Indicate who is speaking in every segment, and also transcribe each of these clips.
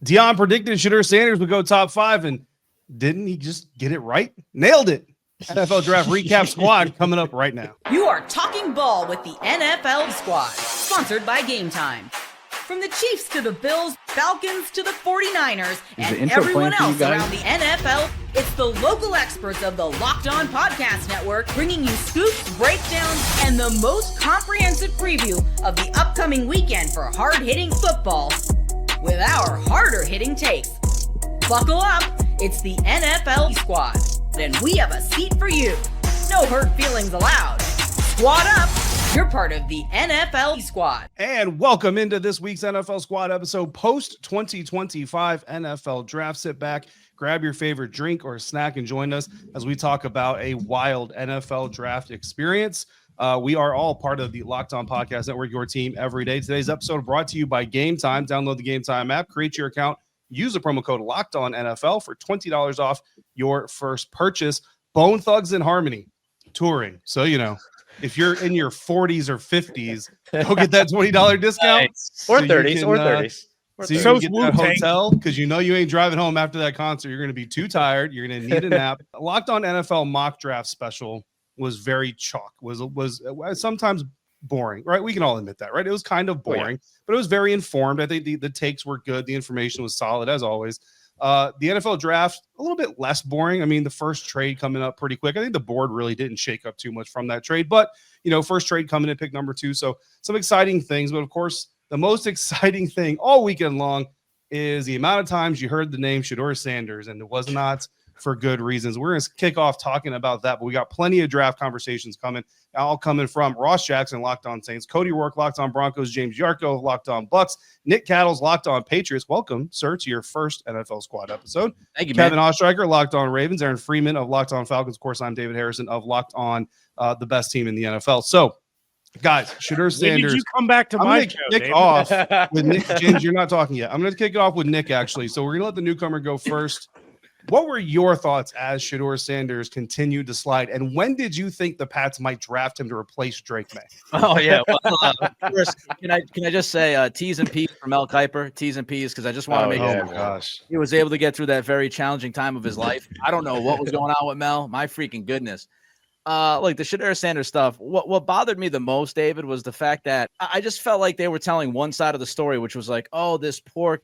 Speaker 1: Dion predicted Shedeur Sanders would go top 5, and didn't he just get it right? Nailed it. NFL Draft Recap Squad coming up right now.
Speaker 2: You are talking ball with the NFL Squad, sponsored by Gametime. From the Chiefs to the Bills, Falcons to the 49ers, and everyone else around the NFL, it's the local experts of the Locked On Podcast Network bringing you scoops, breakdowns, and the most comprehensive preview of the upcoming weekend for hard-hitting football with our harder-hitting takes. Buckle up, it's the NFL Squad, and we have a seat for you. No hurt feelings allowed. Squad up. You're part of the NFL Squad.
Speaker 1: And welcome into this week's NFL Squad episode, post 2025 NFL Draft. Sit back, grab your favorite drink or snack, and join us as we talk about a wild NFL draft experience. We are all part of the Locked On Podcast Network, your team every day. Today's episode brought to you by Gametime. Download the Gametime app, create your account, use the promo code LOCKEDONNFL for $20 off your first purchase. Bone Thugs and Harmony touring. So, you know, if you're in your 40s or 50s, go get that $20 discount.
Speaker 3: Nice. Or 30s, or 30s.
Speaker 1: So you can get that hotel because you know you ain't driving home after that concert. You're going to be too tired. You're going to need a nap. Locked On NFL mock draft special was very chalk. Was sometimes boring, right? We can all admit that, right? It was kind of boring, but it was very informed. I think the takes were good. The information was solid as always. The NFL draft, a little bit less boring. I mean, the first trade coming up pretty quick. I think the board really didn't shake up too much from that trade, but you know, first trade coming in pick number 2. So some exciting things, but of course, the most exciting thing all weekend long is the amount of times you heard the name Shedeur Sanders, and it was not for good reasons. We're going to kick off talking about that, but we got plenty of draft conversations coming, all coming from Ross Jackson, Locked On Saints, Cody Rourke, Locked On Broncos, James Yarko, Locked On Bucks, Nick Cattles, Locked On Patriots. Welcome, sir, to your first NFL Squad episode.
Speaker 3: Thank you,
Speaker 1: Kevin
Speaker 3: man.
Speaker 1: Ostreicher, Locked On Ravens, Aaron Freeman of Locked On Falcons. Of course, I'm David Harrison of Locked On, the best team in the NFL. So, guys, Shedeur Sanders.
Speaker 4: When did you come back to my show,
Speaker 1: kick
Speaker 4: David?
Speaker 1: off with Nick. James, you're not talking yet. I'm going to kick it off with Nick, actually. So we're going to let the newcomer go first. What were your thoughts as Shedeur Sanders continued to slide? And when did you think the Pats might draft him to replace Drake May?
Speaker 3: Oh, yeah. Well, first, can I just say T's and P's for Mel Kiper? T's and P's, because I just want to make
Speaker 1: Oh,
Speaker 3: sure
Speaker 1: my gosh.
Speaker 3: he was able to get through that very challenging time of his life. I don't know what was going on with Mel. My freaking goodness. Like the Shedeur Sanders stuff, what bothered me the most, David, was the fact that I just felt like they were telling one side of the story, which was like, oh, this poor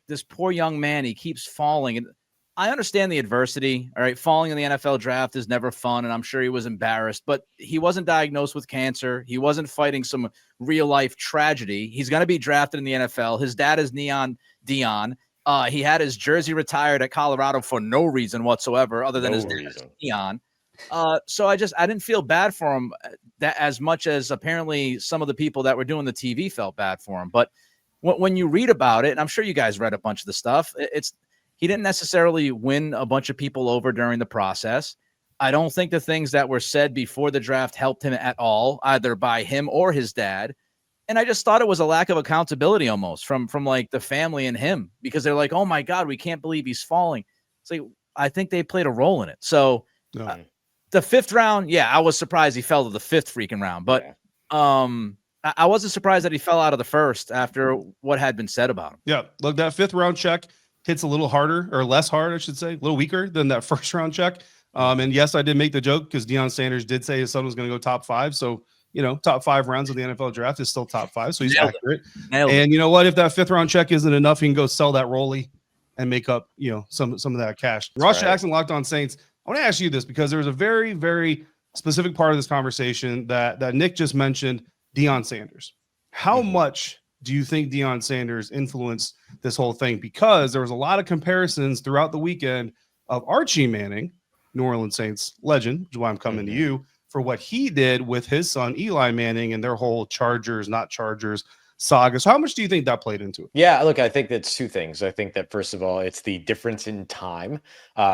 Speaker 3: young man, he keeps falling. And I understand the adversity. All right. Falling in the NFL draft is never fun. And I'm sure he was embarrassed, but he wasn't diagnosed with cancer. He wasn't fighting some real life tragedy. He's going to be drafted in the NFL. His dad is Neon Dion. He had his jersey retired at Colorado for no reason whatsoever, other than his dad is Neon. So I didn't feel bad for him that as much as apparently some of the people that were doing the TV felt bad for him. But when you read about it, and I'm sure you guys read a bunch of the stuff, he didn't necessarily win a bunch of people over during the process. I don't think the things that were said before the draft helped him at all, either by him or his dad. And I just thought it was a lack of accountability almost from like the family and him, because they're like, oh my God, we can't believe he's falling. It's like, I think they played a role in it. So the 5th round, I was surprised he fell to the 5th freaking round, but I wasn't surprised that he fell out of the 1st after what had been said about him.
Speaker 1: Yeah, look, that 5th round check hits a little harder, or less hard, I should say, a little weaker than that 1st round check. And yes, I did make the joke because Deion Sanders did say his son was going to go top 5. So, you know, top 5 rounds of the NFL draft is still top 5. So he's accurate. And you know what? If that 5th round check isn't enough, he can go sell that Rolly and make up, you know, some of that cash. Ross Jackson, Locked On Saints. I want to ask you this because there was a very, very specific part of this conversation that Nick just mentioned, Deion Sanders. How much do you think Deion Sanders influenced this whole thing? Because there was a lot of comparisons throughout the weekend of Archie Manning, New Orleans Saints legend, which is why I'm coming to you, for what he did with his son, Eli Manning, and their whole Chargers, not Chargers saga. So how much do you think that played into it?
Speaker 5: Yeah, look, I think that's 2 things. I think that, first of all, it's the difference in time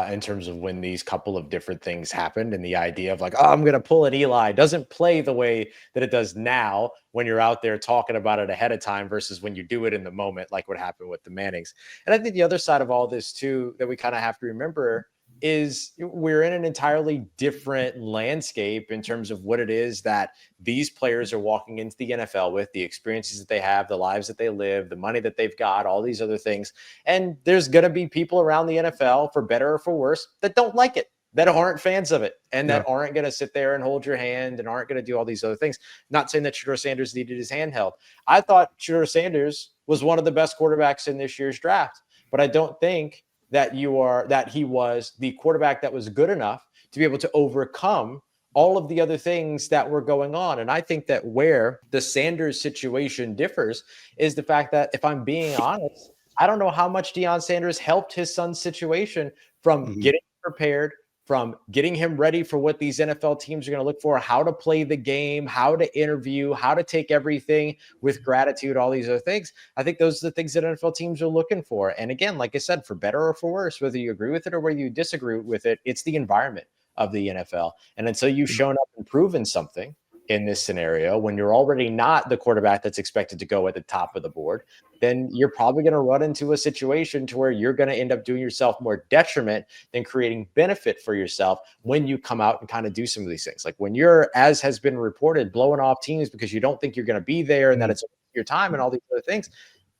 Speaker 5: in terms of when these couple of different things happened, and the idea of like, oh, I'm going to pull an Eli doesn't play the way that it does now when you're out there talking about it ahead of time versus when you do it in the moment, like what happened with the Mannings. And I think the other side of all this too, that we kind of have to remember is we're in an entirely different landscape in terms of what it is that these players are walking into the NFL with, the experiences that they have, the lives that they live, the money that they've got, all these other things. And there's going to be people around the NFL, for better or for worse, that don't like it, that aren't fans of it, and that aren't going to sit there and hold your hand and aren't going to do all these other things. Not saying that Shedeur Sanders needed his hand held. I thought Shedeur Sanders was one of the best quarterbacks in this year's draft, but I don't think that he was the quarterback that was good enough to be able to overcome all of the other things that were going on. And I think that where the Sanders situation differs is the fact that, if I'm being honest, I don't know how much Deion Sanders helped his son's situation from getting prepared, from getting him ready for what these NFL teams are going to look for, how to play the game, how to interview, how to take everything with gratitude, all these other things. I think those are the things that NFL teams are looking for. And again, like I said, for better or for worse, whether you agree with it or whether you disagree with it, it's the environment of the NFL. And until you've shown up and proven something in this scenario, when you're already not the quarterback that's expected to go at the top of the board, then you're probably going to run into a situation to where you're going to end up doing yourself more detriment than creating benefit for yourself when you come out and kind of do some of these things. Like when you're, as has been reported, blowing off teams because you don't think you're going to be there and that it's your time and all these other things,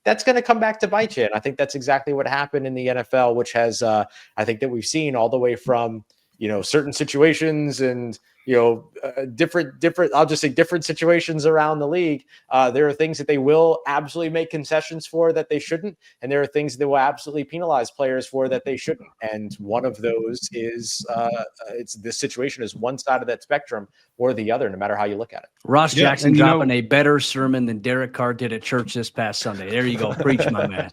Speaker 5: that's going to come back to bite you. And I think that's exactly what happened in the NFL, which has, I think that we've seen all the way from, certain situations and, different, I'll just say different situations around the league. There are things that they will absolutely make concessions for that they shouldn't. And there are things that will absolutely penalize players for that they shouldn't. And one of those is this situation is one side of that spectrum or the other, no matter how you look at it.
Speaker 4: Ross Jackson dropping a better sermon than Derek Carr did at church this past Sunday. There you go. Preach, my man.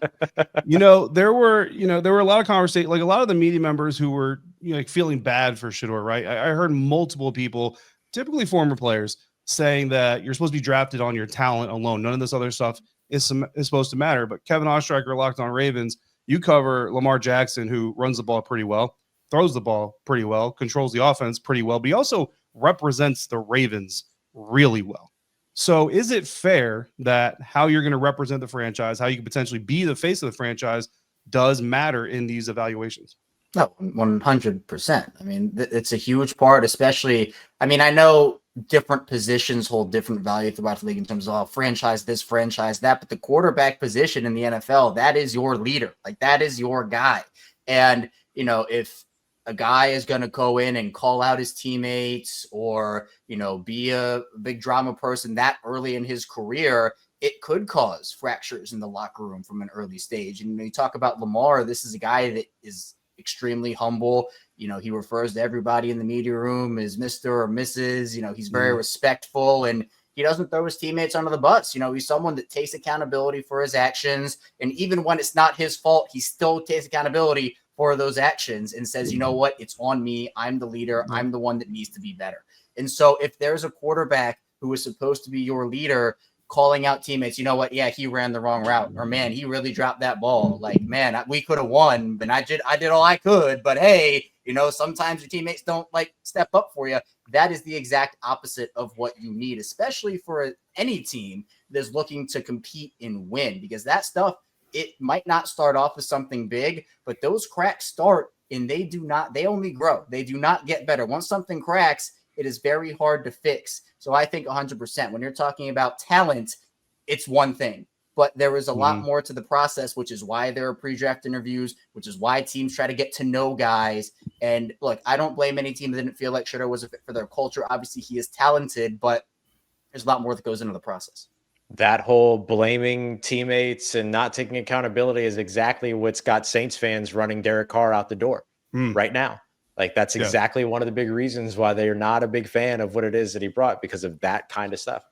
Speaker 1: There were a lot of conversations, like a lot of the media members who were feeling bad for Shedeur, right? I heard multiple people, typically former players, saying that you're supposed to be drafted on your talent alone. None of this other stuff is supposed to matter. But Kevin Ostreicher, Locked On Ravens, you cover Lamar Jackson, who runs the ball pretty well, throws the ball pretty well, controls the offense pretty well, but he also represents the Ravens really well. So is it fair that how you're going to represent the franchise, how you can potentially be the face of the franchise, does matter in these evaluations?
Speaker 6: No, 100%. I mean, it's a huge part, especially, I know different positions hold different value throughout the league in terms of franchise this, franchise that, but the quarterback position in the NFL, that is your leader. Like, that is your guy. And, if a guy is going to go in and call out his teammates or, be a big drama person that early in his career, it could cause fractures in the locker room from an early stage. And you talk about Lamar, this is a guy that is extremely humble. He refers to everybody in the media room as Mr. or Mrs. He's very respectful, and he doesn't throw his teammates under the bus. He's someone that takes accountability for his actions. And even when it's not his fault, he still takes accountability for those actions and says, you know what, it's on me. I'm the leader. I'm the one that needs to be better. And so if there's a quarterback who is supposed to be your leader calling out teammates, you know what? Yeah, he ran the wrong route, or man, he really dropped that ball. Like, man, we could have won, but I did all I could. But hey, sometimes your teammates don't step up for you. That is the exact opposite of what you need, especially for any team that's looking to compete and win, because that stuff, it might not start off as something big, but those cracks start and they only grow. They do not get better. Once something cracks, it is very hard to fix. So I think 100%, when you're talking about talent, it's one thing, but there is a lot more to the process, which is why there are pre-draft interviews, which is why teams try to get to know guys. And look, I don't blame any team that didn't feel like Shedeur was a fit for their culture. Obviously he is talented, but there's a lot more that goes into the process.
Speaker 5: That whole blaming teammates and not taking accountability is exactly what's got Saints fans running Derek Carr out the door right now. Like, that's exactly one of the big reasons why they're not a big fan of what it is that he brought, because of that kind of stuff.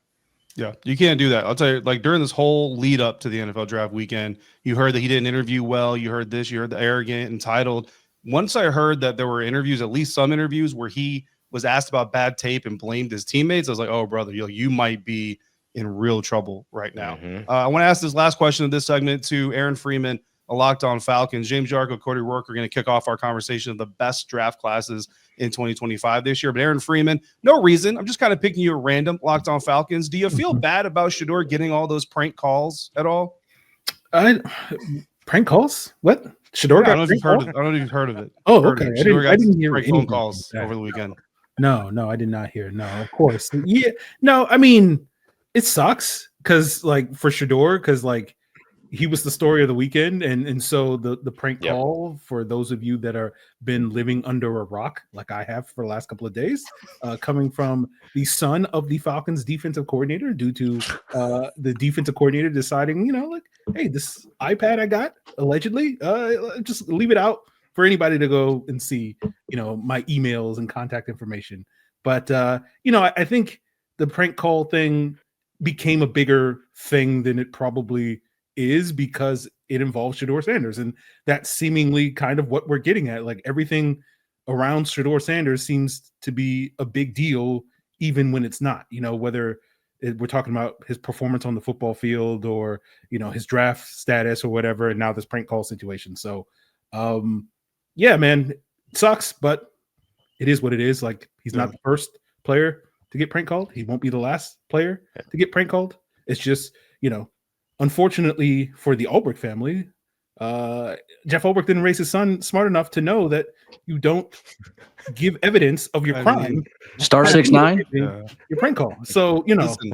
Speaker 1: Yeah, you can't do that. I'll tell you, during this whole lead up to the NFL draft weekend, you heard that he didn't interview well. You heard this, you heard the arrogant, entitled. Once I heard that there were interviews, at least some interviews, where he was asked about bad tape and blamed his teammates, I was like, oh, brother, you might be in real trouble right now. I want to ask this last question of this segment to Aaron Freeman, a Locked On Falcons. James Yarko, Cody Rourke are going to kick off our conversation of the best draft classes in 2025 this year. But Aaron Freeman, no reason. I'm just kind of picking you at random. Locked On Falcons. Do you feel bad about Shedeur getting all those prank calls at all?
Speaker 7: Prank calls? What? Shedeur
Speaker 1: I don't
Speaker 7: got
Speaker 1: know if
Speaker 7: prank
Speaker 1: you've heard
Speaker 7: called?
Speaker 1: of. I don't know if you've heard of it.
Speaker 7: Oh,
Speaker 1: Heard
Speaker 7: okay.
Speaker 1: of it.
Speaker 7: I didn't hear
Speaker 1: prank
Speaker 7: anything
Speaker 1: phone calls
Speaker 7: like that.
Speaker 1: over the weekend.
Speaker 7: No, I did not hear. No, of course. Yeah. No, I mean, it sucks because like for Shedeur, because like he was the story of the weekend, and so the prank call, for those of you that are been living under a rock like I have for the last couple of days, coming from the son of the Falcons defensive coordinator, due to the defensive coordinator deciding, like, hey, this iPad I got allegedly, just leave it out for anybody to go and see, my emails and contact information. But I think the prank call thing became a bigger thing than it probably is, because it involves Shedeur Sanders, and that's seemingly kind of what we're getting at. Like, everything around Shedeur Sanders seems to be a big deal, even when it's not. Whether we're talking about his performance on the football field, or his draft status or whatever, and now this prank call situation. So, yeah, man, it sucks, but it is what it is. Like, he's not the first player to get prank called. He won't be the last player to get prank called. It's just, unfortunately for the Ulbrich family, Jeff Ulbrich didn't raise his son smart enough to know that you don't give evidence of your crime.
Speaker 4: Star 6'9",
Speaker 7: your prank call. So, listen,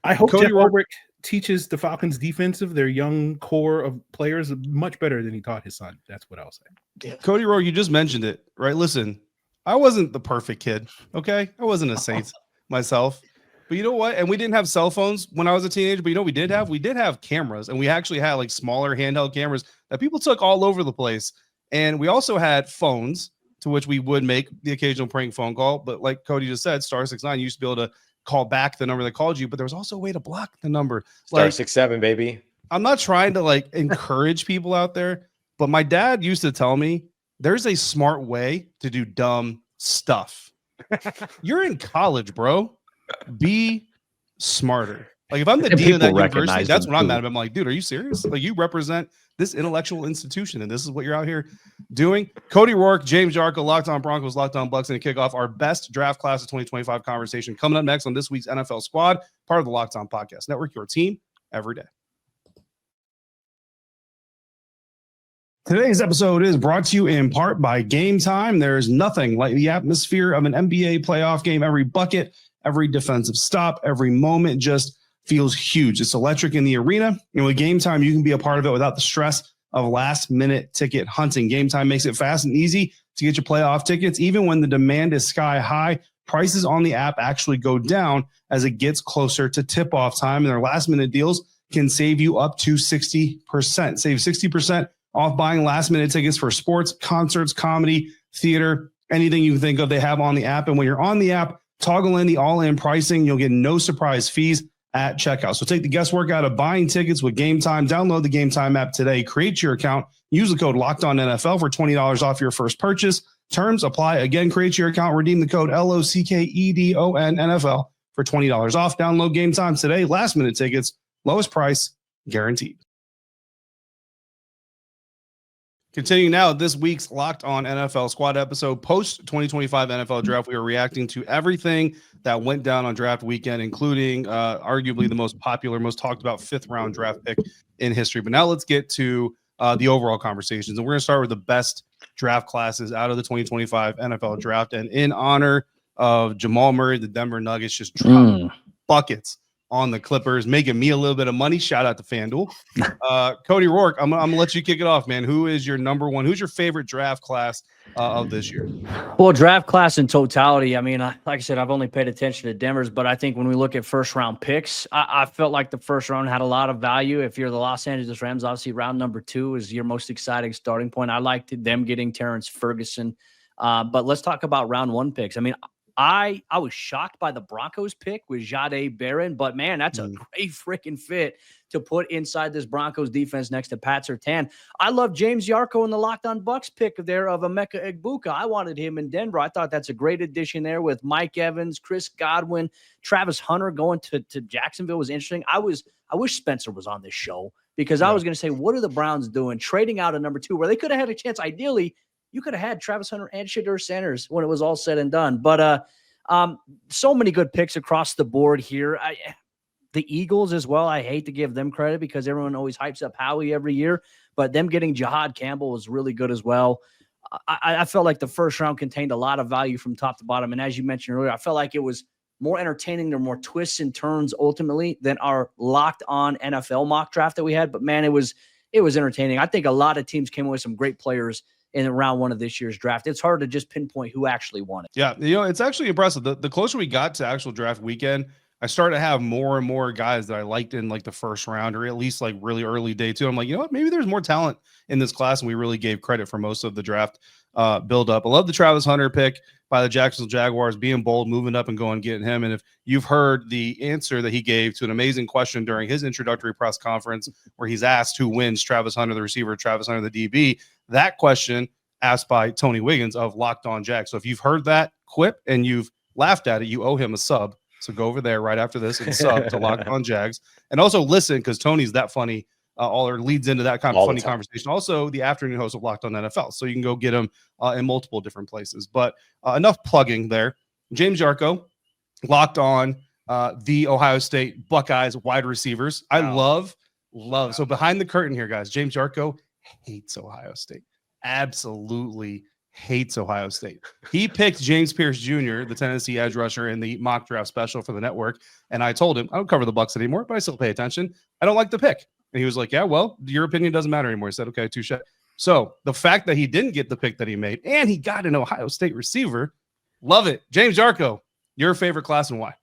Speaker 7: I hope Jeff Ulbrich teaches the Falcons defensive, their young core of players, much better than he taught his son. That's what I'll say.
Speaker 1: Yeah. Cody Rowe, you just mentioned it, right? Listen, I wasn't the perfect kid, okay? I wasn't a saint myself. But you know what? And we didn't have cell phones when I was a teenager, but we did have? We did have cameras, and we actually had like smaller handheld cameras that people took all over the place. And we also had phones to which we would make the occasional prank phone call. But like Cody just said, star 6'9", used to be able to call back the number that called you, but there was also a way to block the number.
Speaker 5: Star 6'7", baby.
Speaker 1: I'm not trying to like encourage people out there, but my dad used to tell me there's a smart way to do dumb stuff. You're in college, bro. Be smarter. Like, if I'm the dean of that university, that's what I'm mad about. I'm like, dude, are you serious? Like, you represent this intellectual institution, and this is what you're out here doing. Cody Rourke, James Yarko, Locked On Broncos, Locked On Bucks, and a kickoff our best draft class of 2025 conversation coming up next on this week's NFL Squad, part of the Locked On Podcast Network, your team every day. Today's episode is brought to you in part by Gametime. There is nothing like the atmosphere of an NBA playoff game. Every bucket, every defensive stop, every moment just feels huge. It's electric in the arena. And with Gametime, you can be a part of it without the stress of last-minute ticket hunting. Gametime makes it fast and easy to get your playoff tickets. Even when the demand is sky high, prices on the app actually go down as it gets closer to tip-off time. And their last-minute deals can save you up to 60%. Save 60% off buying last-minute tickets for sports, concerts, comedy, theater, anything you think of, they have on the app. And when you're on the app, toggle in the all-in pricing. You'll get no surprise fees at checkout. So take the guesswork out of buying tickets with Gametime. Download the Gametime app today. Create your account. Use the code LOCKEDONNFL for $20 off your first purchase. Terms apply. Again, create your account. Redeem the code LOCKEDONNFL for $20 off. Download Gametime today. Last-minute tickets. Lowest price guaranteed. Continuing now, this week's Locked On NFL Squad episode, post-2025 NFL Draft, we are reacting to everything that went down on draft weekend, including arguably the most popular, most talked about fifth-round draft pick in history. But now let's get to the overall conversations. And we're going to start with the best draft classes out of the 2025 NFL Draft. And in honor of Jamal Murray, the Denver Nuggets just dropped buckets on the Clippers, making me a little bit of money. Shout out to FanDuel. Cody Rourke, I'm gonna let you kick it off, man. Who is your number one? Who's your favorite draft class of this year?
Speaker 4: Well, draft class in totality, I mean, like I said, I've only paid attention to Denver's, but I think when we look at first-round picks, I felt like the first round had a lot of value. If you're the Los Angeles Rams, obviously round number 2 is your most exciting starting point. I liked them getting Terrence Ferguson. But let's talk about round 1 picks. I mean, I was shocked by the Broncos pick with Jahdae Barron, but man, that's a great freaking fit to put inside this Broncos defense next to Pat Surtain. I love James Yarko in the Locked On Bucks pick there of Emeka Egbuka. I wanted him in Denver. I thought that's a great addition there with Mike Evans, Chris Godwin, Travis Hunter going to Jacksonville was interesting. I wish Spencer was on this show because I was going to say, what are the Browns doing? Trading out a number 2 where they could have had a chance. Ideally, you could have had Travis Hunter and Shedeur Sanders when it was all said and done. But so many good picks across the board here. The Eagles as well, I hate to give them credit because everyone always hypes up Howie every year. but them getting Jahad Campbell was really good as well. I felt like the first round contained a lot of value from top to bottom. And as you mentioned earlier, I felt like it was more entertaining. There were more twists and turns ultimately than our locked on NFL mock draft that we had. But man, it was entertaining. I think a lot of teams came away with some great players in round 1 of this year's draft. It's hard to just pinpoint who actually won it.
Speaker 1: Yeah. It's actually impressive. The closer we got to actual draft weekend, I started to have more and more guys that I liked in like the first round, or at least like really early day 2. I'm like, you know what? Maybe there's more talent in this class, and we really gave credit for most of the draft build up. I love the Travis Hunter pick by the Jacksonville Jaguars, being bold, moving up and going, getting him. And if you've heard the answer that he gave to an amazing question during his introductory press conference, where he's asked who wins, Travis Hunter, the receiver, Travis Hunter, the DB, that question asked by Tony Wiggins of Locked On Jags. So if you've heard that quip and you've laughed at it, you owe him a sub. So go over there right after this and sub to Locked On Jags, and also listen, because Tony's that funny, or leads into that kind of funny conversation. Also, the afternoon host of Locked On NFL, so you can go get him in multiple different places. But enough plugging there. James Yarko, Locked On the Ohio State Buckeyes wide receivers. I love. So behind the curtain here, guys, James Yarko hates Ohio State. Absolutely hates Ohio State. He picked James Pierce Jr., the Tennessee edge rusher, in the mock draft special for the network. And I told him, I don't cover the Bucs anymore, but I still pay attention. I don't like the pick. And he was like, yeah, well, your opinion doesn't matter anymore. I said, okay, touche. So the fact that he didn't get the pick that he made, and he got an Ohio State receiver, love it. James Yarko, your favorite class and why?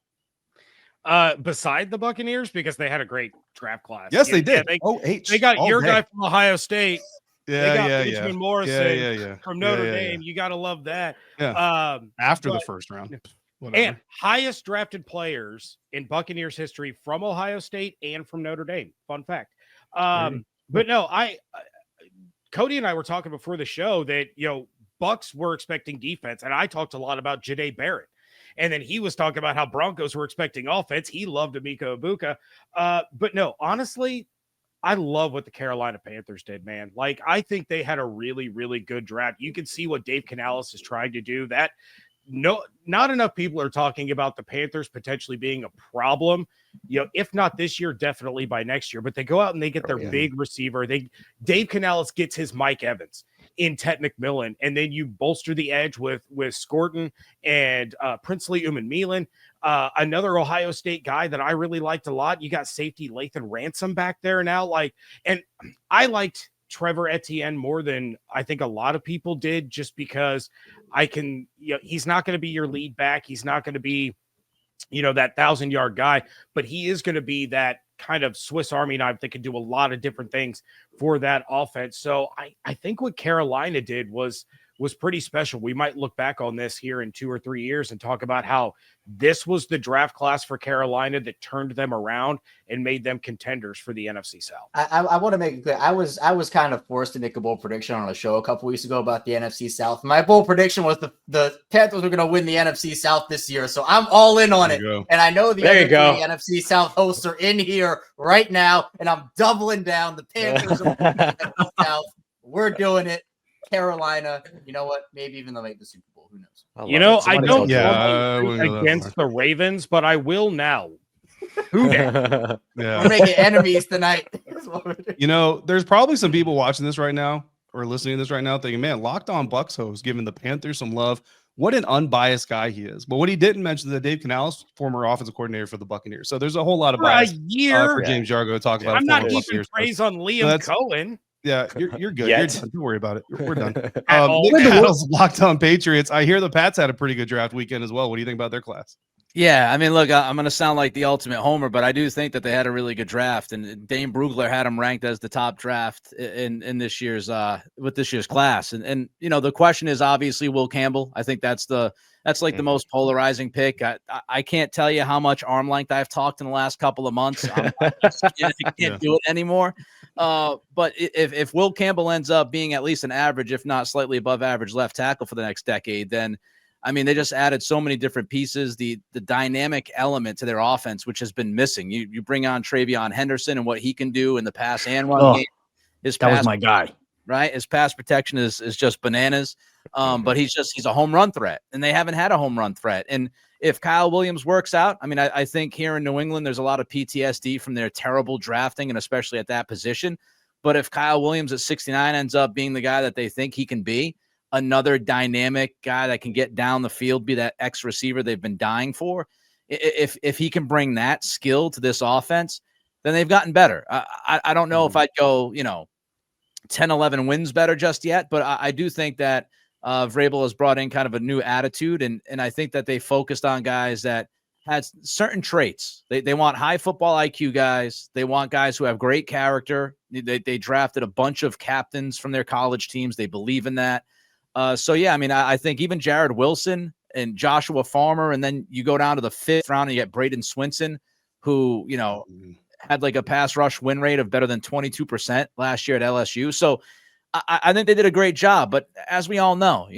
Speaker 8: Beside the Buccaneers, because they had a great draft class.
Speaker 1: Yes, they did.
Speaker 8: They got your guy from Ohio State.
Speaker 1: Yeah,
Speaker 8: Benjamin Morrison from Notre Dame. You got to love that.
Speaker 1: Yeah. After the first round. Whatever.
Speaker 8: And highest drafted players in Buccaneers history from Ohio State and from Notre Dame. Fun fact. But no, Cody and I were talking before the show that, Bucs were expecting defense, and I talked a lot about Jahdae Barrett. And then he was talking about how Broncos were expecting offense. He loved Emeka Egbuka. But no, honestly, I love what the Carolina Panthers did, man. Like, I think they had a really, really good draft. You can see what Dave Canales is trying to do. Not enough people are talking about the Panthers potentially being a problem. If not this year, definitely by next year. But they go out and they get their big receiver. Dave Canales gets his Mike Evans in Ted McMillan, and then you bolster the edge with Scorton and Princely Umanmielen. Another Ohio State guy that I really liked a lot. You got safety Lathan Ransom back there now. And I liked Trevor Etienne more than I think a lot of people did, just because he's not going to be your lead back. He's not going to be, that 1,000-yard guy, but he is going to be that kind of Swiss Army knife that can do a lot of different things for that offense. So I think what Carolina did was pretty special. We might look back on this here in 2 or 3 years and talk about how this was the draft class for Carolina that turned them around and made them contenders for the NFC South.
Speaker 6: I want to make it clear. I was kind of forced to make a bold prediction on a show a couple weeks ago about the NFC South. My bold prediction was the Panthers were going to win the NFC South this year. So I'm all in on it. And I know the other three NFC South hosts are in here right now, and I'm doubling down. The Panthers are winning the NFC South. We're doing it. Carolina, you know what? Maybe even they'll make the Super Bowl. Who knows?
Speaker 8: I don't against the Ravens, but I will now. Who
Speaker 6: We're making enemies tonight.
Speaker 1: There's probably some people watching this right now or listening to this right now thinking, man, Locked On Bucs host giving the Panthers some love. What an unbiased guy he is. But what he didn't mention is that Dave Canales, former offensive coordinator for the Buccaneers. So there's a whole lot of bias for James Yarko to talk about.
Speaker 8: I'm not keeping praise on Liam Cohen.
Speaker 1: Yeah, you're good. You're done. Don't worry about it. We're done. Nick Locked On Patriots. I hear the Pats had a pretty good draft weekend as well. What do you think about their class?
Speaker 3: Yeah, I mean, look, I'm going to sound like the ultimate homer, but I do think that they had a really good draft, and Dane Brugler had them ranked as the top draft in this year's with this year's class. And the question is obviously Will Campbell. I think that's the most polarizing pick. I can't tell you how much arm length I've talked in the last couple of months. I can't do it anymore. But if Will Campbell ends up being at least an average, if not slightly above average left tackle for the next decade, then I mean, they just added so many different pieces, the dynamic element to their offense, which has been missing. You bring on Travion Henderson and what he can do in the pass and run game.
Speaker 4: That was my guy.
Speaker 3: Right? His pass protection is just bananas. But he's a home run threat, and they haven't had a home run threat. And if Kyle Williams works out, I mean, I think here in New England, there's a lot of PTSD from their terrible drafting, and especially at that position. But if Kyle Williams at 69 ends up being the guy that they think he can be, another dynamic guy that can get down the field, be that X receiver they've been dying for, if he can bring that skill to this offense, then they've gotten better. I don't know if I'd go, 10, 11 wins better just yet, but I do think that Vrabel has brought in kind of a new attitude, and I think that they focused on guys that had certain traits. They want high football IQ guys. They want guys who have great character. They drafted a bunch of captains from their college teams. They believe in that. I think even Jared Wilson and Joshua Farmer, and then you go down to the 5th round and you get Braden Swinson, who, had like a pass rush win rate of better than 22% last year at LSU. So I think they did a great job. But as we all know,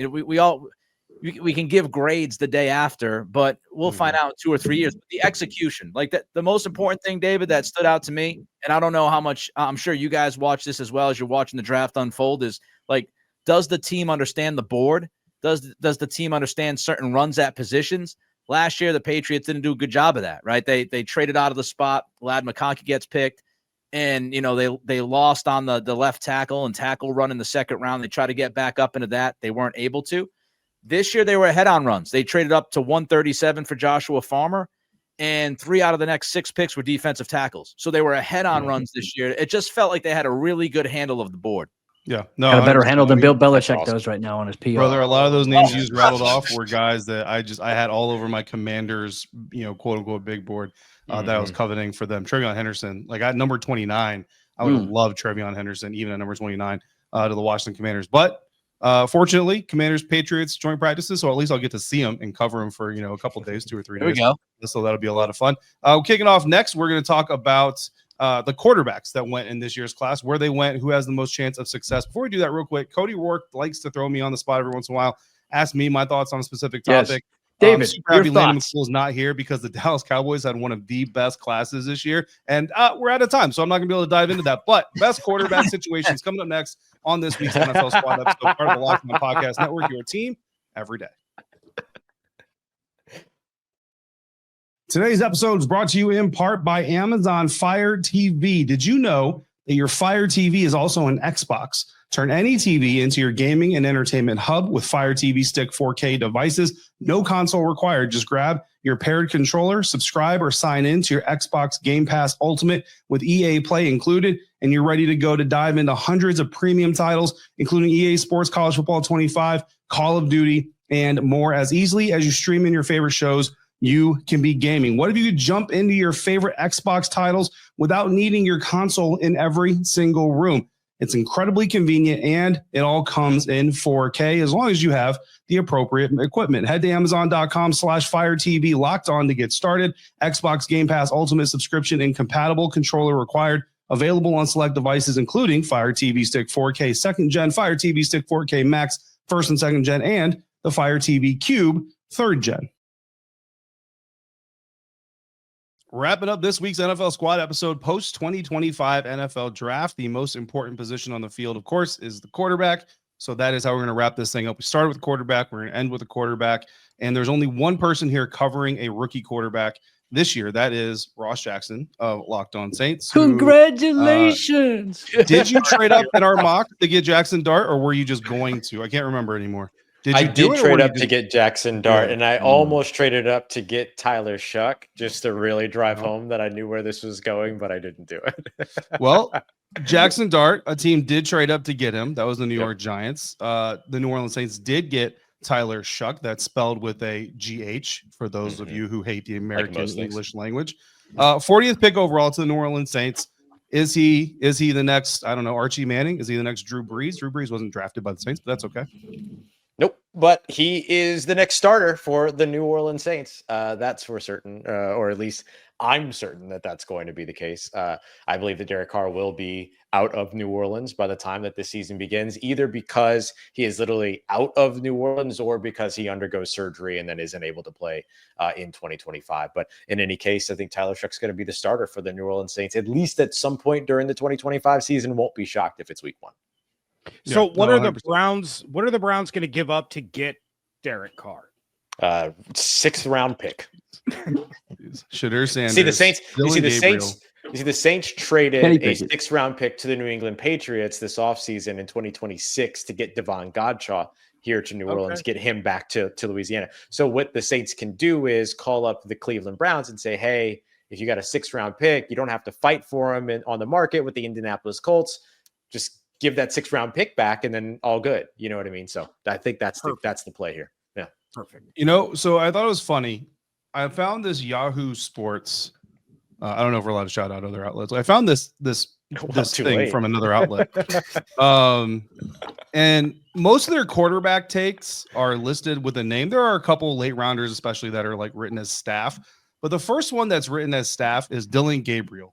Speaker 3: we can give grades the day after, but we'll find out in 2 or 3 years. The execution, like that, the most important thing, David, that stood out to me, and I don't know how much, I'm sure you guys watch this as well as you're watching the draft unfold, is like, does the team understand the board? Does the team understand certain runs at positions? Last year, the Patriots didn't do a good job of that, right? They traded out of the spot. Lad McConkey gets picked, and they lost on the left tackle and tackle run in the 2nd round. They tried to get back up into that. They weren't able to. This year, they were ahead on runs. They traded up to 137 for Joshua Farmer, and 3 out of the next 6 picks were defensive tackles. So they were ahead on runs this year. It just felt like they had a really good handle of the board.
Speaker 1: Yeah, no,
Speaker 4: got a better handle than Bill Belichick
Speaker 5: awesome.
Speaker 4: does right now on his PR.
Speaker 1: Brother, a lot of those names you just rattled off were guys that I had all over my Commanders, quote unquote big board that I was coveting for them. Trevion Henderson, like at number 29, I would have loved Trevion Henderson even at number 29 to the Washington Commanders. But fortunately, Commanders Patriots joint practices, so at least I'll get to see them and cover them for a couple days, 2 or 3 days.
Speaker 3: There we go.
Speaker 1: So that'll be a lot of fun. Kicking off next, we're going to talk about the quarterbacks that went in this year's class, where they went, who has the most chance of success. Before we do that real quick, Cody Rourke likes to throw me on the spot every once in a while, ask me my thoughts on a specific topic.
Speaker 4: David, your
Speaker 1: Landon
Speaker 4: thoughts.
Speaker 1: McCool is not here because the Dallas Cowboys had one of the best classes this year, and we're out of time, so I'm not going to be able to dive into that. But best quarterback situations coming up next on this week's NFL Squad episode, part of the Locked On Podcast Network, your team every day. Today's episode is brought to you in part by Amazon Fire TV. Did you know that your Fire TV is also an Xbox? Turn any TV into your gaming and entertainment hub with Fire TV Stick 4K devices. No console required. Just grab your paired controller, subscribe or sign in to your Xbox Game Pass Ultimate with EA Play included, and you're ready to go to dive into hundreds of premium titles, including EA Sports College Football 25, Call of Duty, and more. As easily as you stream in your favorite shows, you can be gaming. What if you could jump into your favorite Xbox titles without needing your console in every single room? It's incredibly convenient, and it all comes in 4K as long as you have the appropriate equipment. Head to Amazon.com/Fire TV Locked On to get started. Xbox Game Pass Ultimate subscription and compatible controller required. Available on select devices, including Fire TV Stick 4K 2nd Gen, Fire TV Stick 4K Max 1st and 2nd Gen, and the Fire TV Cube 3rd Gen. Wrapping up this week's NFL Squad episode, post-2025 NFL Draft. The most important position on the field, of course, is the quarterback. So that is how we're going to wrap this thing up. We started with the quarterback. We're going to end with the quarterback. And there's only one person here covering a rookie quarterback this year. That is Ross Jackson of Locked On Saints.
Speaker 4: Congratulations.
Speaker 1: Did you trade up in our mock to get Jackson Dart, or were you just going to? I can't remember anymore.
Speaker 5: I did trade up to get Jackson Dart, and I almost traded up to get Tyler Shuck just to really drive home that I knew where this was going, but I didn't do it.
Speaker 1: Well, Jackson Dart, a team did trade up to get him. That was the New York Giants. The New Orleans Saints did get Tyler Shuck. That's spelled with a GH for those of you who hate the American English language. 40th pick overall to the New Orleans Saints. Is he the next, I don't know, Archie Manning? Is he the next Drew Brees? Drew Brees wasn't drafted by the Saints, but that's okay.
Speaker 5: Nope, but he is the next starter for the New Orleans Saints. That's for certain, or at least I'm certain that that's going to be the case. I believe that Derek Carr will be out of New Orleans by the time that this season begins, either because he is literally out of New Orleans or because he undergoes surgery and then isn't able to play in 2025. But in any case, I think Tyler Shuck's going to be the starter for the New Orleans Saints, at least at some point during the 2025 season. Won't be shocked if it's week 1.
Speaker 8: So what are the Browns? What are the Browns going to give up to get Derek Carr?
Speaker 5: 6th round pick.
Speaker 1: Shedeur Sanders.
Speaker 5: See the Saints. You see the
Speaker 1: Gabriel.
Speaker 5: Saints. You see, the Saints traded a 6th-round pick to the New England Patriots this offseason in 2026 to get Devon Godchaux here to New Orleans, get him back to Louisiana. So what the Saints can do is call up the Cleveland Browns and say, hey, if you got a 6th-round pick, you don't have to fight for him on the market with the Indianapolis Colts. Just give that 6th-round pick back and then all good. You know what I mean? So I think that's the play here. Yeah.
Speaker 8: Perfect.
Speaker 1: So I thought it was funny. I found this Yahoo Sports. I don't know if we're allowed to shout out other outlets. I found this thing from another outlet. And most of their quarterback takes are listed with a name. There are a couple late rounders, especially that are like written as staff. But the first one that's written as staff is Dillon Gabriel,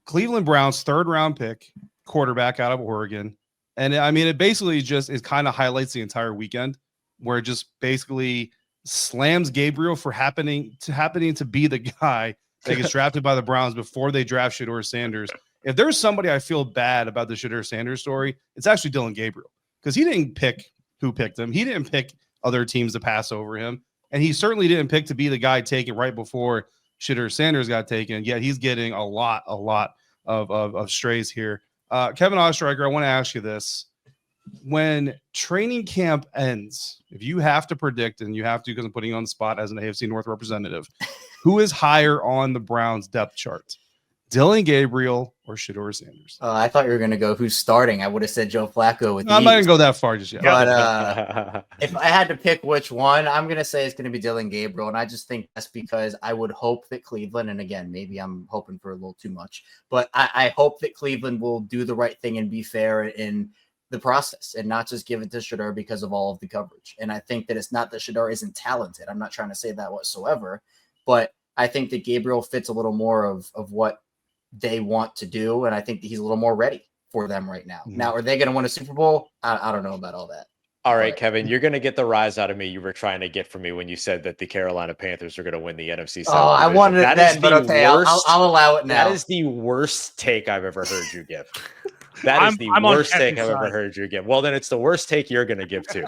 Speaker 1: Cleveland Browns 3rd-round pick, quarterback out of Oregon. And I mean, it basically it kind of highlights the entire weekend, where it just basically slams Gabriel for happening to be the guy that gets drafted by the Browns before they draft Shedeur Sanders. If there's somebody I feel bad about the Shedeur Sanders story, it's actually Dillon Gabriel, because he didn't pick who picked him. He didn't pick other teams to pass over him. And he certainly didn't pick to be the guy taken right before Shedeur Sanders got taken. Yet he's getting a lot of strays here. Kevin Ostreicher, I want to ask you this. When training camp ends, if you have to predict, and you have to because I'm putting you on the spot as an AFC North representative, who is higher on the Browns depth chart? Dillon Gabriel or Shedeur Sanders?
Speaker 6: I thought you were going to go who's starting. I would have said Joe Flacco with
Speaker 1: I'm not going to go that far just yet.
Speaker 6: But if I had to pick which one, I'm going to say it's going to be Dillon Gabriel. And I just think that's because I would hope that Cleveland, and again, maybe I'm hoping for a little too much, but I hope that Cleveland will do the right thing and be fair in the process and not just give it to Shedeur because of all of the coverage. And I think that it's not that Shedeur isn't talented. I'm not trying to say that whatsoever, but I think that Gabriel fits a little more of what they want to do. And I think that he's a little more ready for them right now.
Speaker 1: Mm-hmm.
Speaker 6: Now, are they going to win a Super Bowl? I don't know about all that.
Speaker 5: All right, Kevin, you're going to get the rise out of me you were trying to get from me when you said that the Carolina Panthers are going to win the NFC South.
Speaker 6: Oh, I wanted it then, but okay, I'll allow it now.
Speaker 5: That is the worst take I've ever heard you give. That is the worst take I've ever heard you give. Well, then it's the worst take you're going to give too,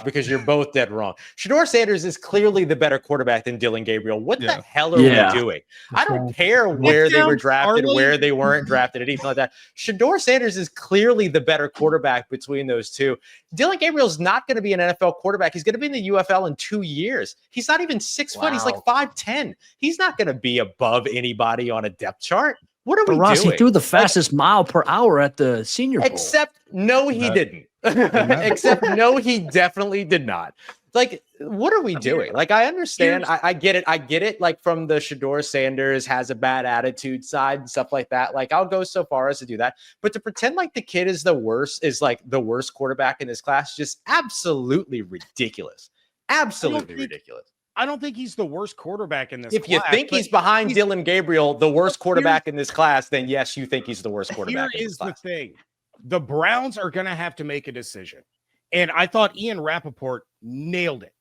Speaker 5: because you're both dead wrong. Shedeur Sanders is clearly the better quarterback than Dillon Gabriel. What the hell are we doing? I don't care where they were drafted, where they weren't drafted, anything like that. Shedeur Sanders is clearly the better quarterback between those two. Dillon Gabriel's not going to be an NFL quarterback. He's going to be in the UFL in 2 years. He's not even 6 foot. He's like 5'10". He's not going to be above anybody on a depth chart. What are we
Speaker 4: Ross,
Speaker 5: doing?
Speaker 4: He threw the fastest mile per hour at the Senior Bowl.
Speaker 5: Except no, he didn't. Except no, he definitely did not. Like, what are we doing? Like, I understand. I get it. I get it. Like, from the Shedeur Sanders has a bad attitude side and stuff like that. Like, I'll go so far as to do that. But to pretend like the kid is the worst quarterback in this class, just absolutely ridiculous. Absolutely ridiculous.
Speaker 8: I don't think he's the worst quarterback in this
Speaker 5: class. If you think he's behind Dillon Gabriel, the worst quarterback in this class, then yes, you think he's the worst quarterback in this class.
Speaker 8: Here is the thing. The Browns are going to have to make a decision. And I thought Ian Rappaport nailed it.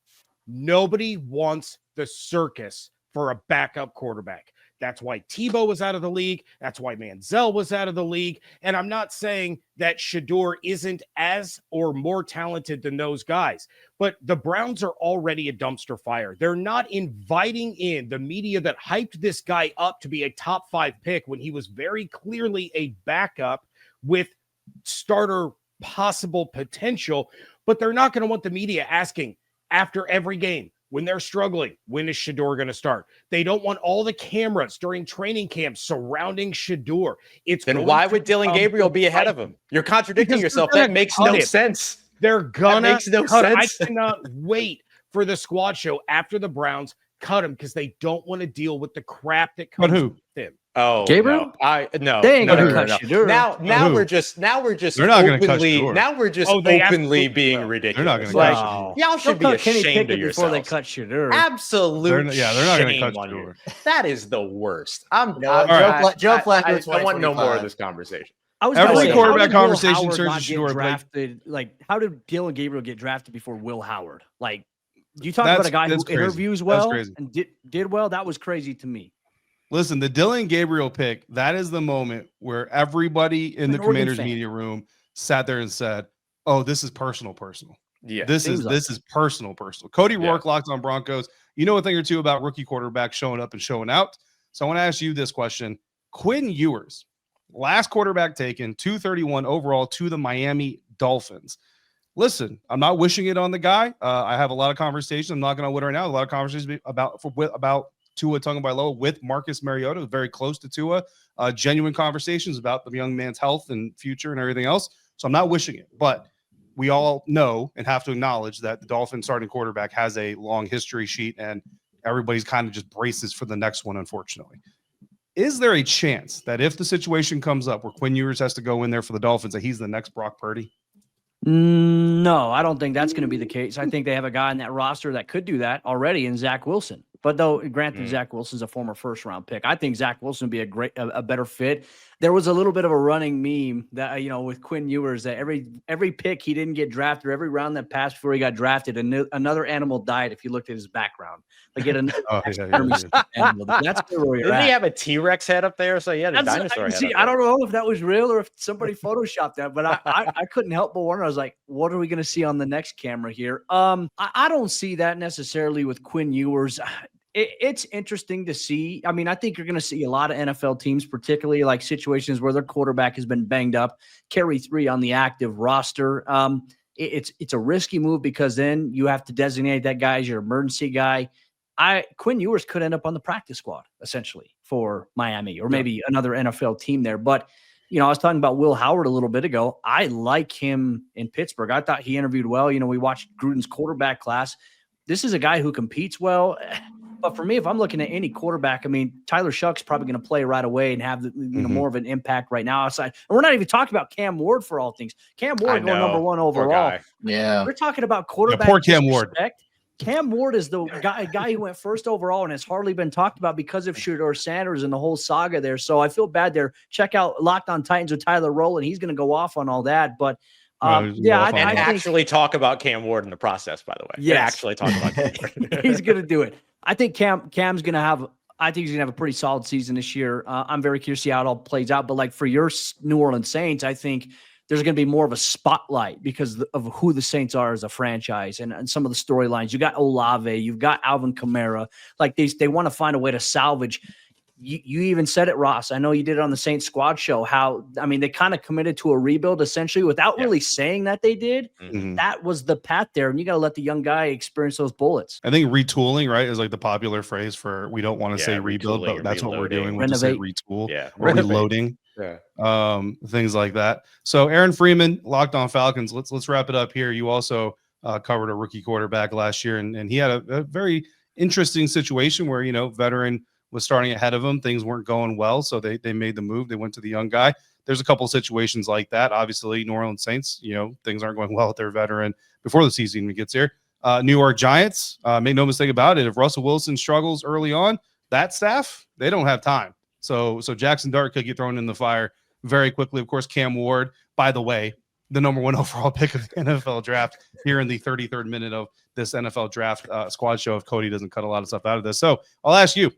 Speaker 8: Nobody wants the circus for a backup quarterback. That's why Tebow was out of the league. That's why Manziel was out of the league. And I'm not saying that Shedeur isn't as or more talented than those guys, but the Browns are already a dumpster fire. They're not inviting in the media that hyped this guy up to be a top 5 pick when he was very clearly a backup with starter possible potential, but they're not going to want the media asking after every game, when they're struggling, when is Shedeur going to start? They don't want all the cameras during training camp surrounding Shedeur.
Speaker 5: Then why would Dillon Gabriel be ahead of him? You're contradicting yourself. That makes no sense.
Speaker 8: They're gonna
Speaker 5: that makes no sense.
Speaker 8: I cannot wait for the squad show after the Browns cut him because they don't want to deal with the crap that comes with him.
Speaker 5: Oh,
Speaker 4: Gabriel?
Speaker 5: No.
Speaker 4: They ain't gonna cut Shedeur.
Speaker 5: Now we're just
Speaker 1: They're not gonna cut Shedeur.
Speaker 5: Now we're just openly being ridiculous.
Speaker 1: They're not gonna cut
Speaker 5: Shedeur. Y'all should be ashamed of yourselves.
Speaker 4: Before they cut Shedeur.
Speaker 5: Absolutely.
Speaker 1: They're not gonna cut Shedeur.
Speaker 5: That is the worst.
Speaker 6: Joe Flacco.
Speaker 5: I want no more of this conversation.
Speaker 1: Every quarterback conversation
Speaker 4: turns to Shedeur. Drafted. Like, how did Dillon Gabriel get drafted before Will Howard? Like, you talk about a guy who interviews well and did well. That was crazy to me.
Speaker 1: Listen, the Dillon Gabriel pick, that is the moment where everybody in the Commanders media room sat there and said, oh, this is personal.
Speaker 5: Yeah.
Speaker 1: This is personal. Cody Rourke, Locked on Broncos. You know a thing or two about rookie quarterbacks showing up and showing out. So I want to ask you this question. Quinn Ewers, last quarterback taken, 231 overall to the Miami Dolphins. Listen, I'm not wishing it on the guy. I have a lot of conversations. I'm not going to win right now. A lot of conversations about Tua Tagovailoa with Marcus Mariota, very close to Tua. Genuine conversations about the young man's health and future and everything else. So I'm not wishing it, but we all know and have to acknowledge that the Dolphins starting quarterback has a long history sheet, and everybody's kind of just braces for the next one, unfortunately. Is there a chance that if the situation comes up where Quinn Ewers has to go in there for the Dolphins, that he's the next Brock Purdy?
Speaker 4: No, I don't think that's going to be the case. I think they have a guy in that roster that could do that already in Zach Wilson. But though, granted, Zach Wilson's a former first-round pick, I think Zach Wilson would be a better fit. There was a little bit of a running meme that with Quinn Ewers that every pick he didn't get drafted, or every round that passed before he got drafted, another animal died. If you looked at his background, like another animal. That's where we're
Speaker 5: Didn't
Speaker 4: at.
Speaker 5: he have a T-Rex head up there? So he had a dinosaur head.
Speaker 4: I don't know if that was real or if somebody photoshopped that, but I couldn't help but wonder. I was like, what are we going to see on the next camera here? I don't see that necessarily with Quinn Ewers. It's interesting to see. I mean, I think you're going to see a lot of NFL teams, particularly like situations where their quarterback has been banged up, carry 3 on the active roster. It's a risky move because then you have to designate that guy as your emergency guy. Quinn Ewers could end up on the practice squad essentially for Miami or maybe another NFL team there. But, I was talking about Will Howard a little bit ago. I like him in Pittsburgh. I thought he interviewed well. We watched Gruden's quarterback class. This is a guy who competes well. But for me, if I'm looking at any quarterback, I mean, Tyler Shuck's probably going to play right away and have more of an impact right now outside. And we're not even talking about Cam Ward for all things. Cam Ward going number 1 overall.
Speaker 6: Yeah.
Speaker 4: We're talking about quarterback.
Speaker 1: Poor Cam Ward.
Speaker 4: Cam Ward is the guy who went first overall and has hardly been talked about because of Shedeur Sanders and the whole saga there. So I feel bad there. Check out Locked on Titans with Tyler Rowland. He's going to go off on all that. But I
Speaker 5: actually talk about Cam Ward in the process, by the way.
Speaker 4: Yes.
Speaker 5: Actually talk about Cam Ward.
Speaker 4: He's going to do it. I think Cam's going to have – I think he's going to have a pretty solid season this year. I'm very curious to see how it all plays out. But, like, for your New Orleans Saints, I think there's going to be more of a spotlight because of who the Saints are as a franchise and some of the storylines. You got Olave. You've got Alvin Kamara. Like, they want to find a way to salvage – You even said it, Ross. I know you did it on the Saints Squad show. They kind of committed to a rebuild essentially without really saying that they did.
Speaker 1: Mm-hmm.
Speaker 4: That was the path there, and you got to let the young guy experience those bullets.
Speaker 1: I think retooling, right, is like the popular phrase for we don't want to say rebuild, but that's what we're doing. We just say retool, or reloading, things like that. So Aaron Freeman, Locked on Falcons. Let's wrap it up here. You also covered a rookie quarterback last year, and he had a very interesting situation where veteran was starting ahead of him. Things weren't going well, so they made the move. They went to the young guy. There's a couple of situations like that. Obviously, New Orleans Saints, things aren't going well with their veteran before the season even gets here. New York Giants, make no mistake about it, if Russell Wilson struggles early on, that staff, they don't have time. So Jackson Dart could get thrown in the fire very quickly. Of course, Cam Ward, by the way, the number 1 overall pick of the NFL draft here in the 33rd minute of this NFL draft squad show, if Cody doesn't cut a lot of stuff out of this. So I'll ask you,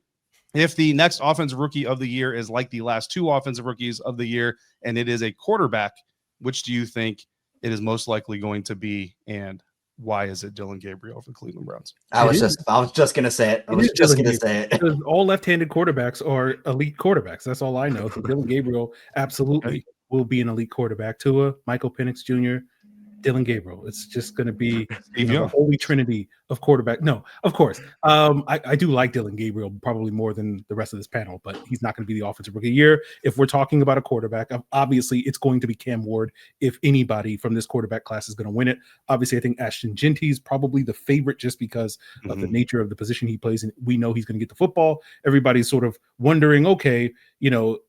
Speaker 1: if the next offensive rookie of the year is like the last 2 offensive rookies of the year, and it is a quarterback, which do you think it is most likely going to be, and why is it Dylan Gabriel for the Cleveland Browns?
Speaker 6: I was just going to say it. I was just going to say it.
Speaker 7: Because all left-handed quarterbacks are elite quarterbacks. That's all I know. So Dylan Gabriel absolutely will be an elite quarterback. Tua, Michael Penix Jr., Dylan Gabriel. It's just going to be the holy trinity of quarterback. No, of course. I do like Dylan Gabriel probably more than the rest of this panel, but he's not going to be the offensive rookie of the year. If we're talking about a quarterback, obviously it's going to be Cam Ward. If anybody from this quarterback class is going to win it, obviously I think Ashton Genty is probably the favorite just because of the nature of the position he plays, and we know he's going to get the football. Everybody's sort of wondering, okay,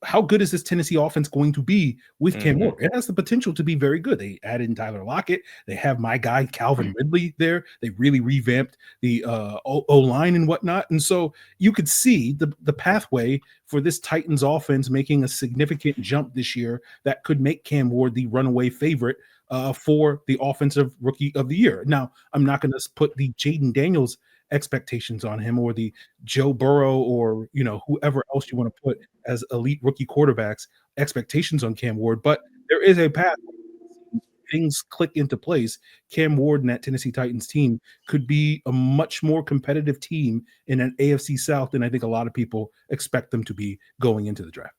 Speaker 7: how good is this Tennessee offense going to be with Cam Ward? It has the potential to be very good. They added in Tyler Lockett. They have my guy Calvin Ridley there. They really revamped the O-line and whatnot. And so you could see the pathway for this Titans offense making a significant jump this year that could make Cam Ward the runaway favorite for the offensive rookie of the year. Now, I'm not going to put the Jaden Daniels expectations on him or the Joe Burrow or whoever else you want to put as elite rookie quarterbacks expectations on Cam Ward, but there is a path. Things click into place. Cam Ward and that Tennessee Titans team could be a much more competitive team in an AFC South than I think a lot of people expect them to be going into the draft.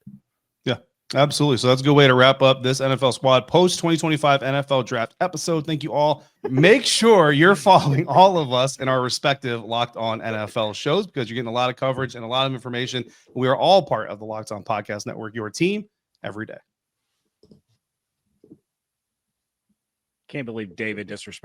Speaker 1: Absolutely. So that's a good way to wrap up this NFL Squad post 2025 NFL Draft episode. Thank you all. Make sure you're following all of us in our respective Locked On NFL shows because you're getting a lot of coverage and a lot of information. We are all part of the Locked On Podcast Network, your team every day.
Speaker 8: Can't believe David disrespected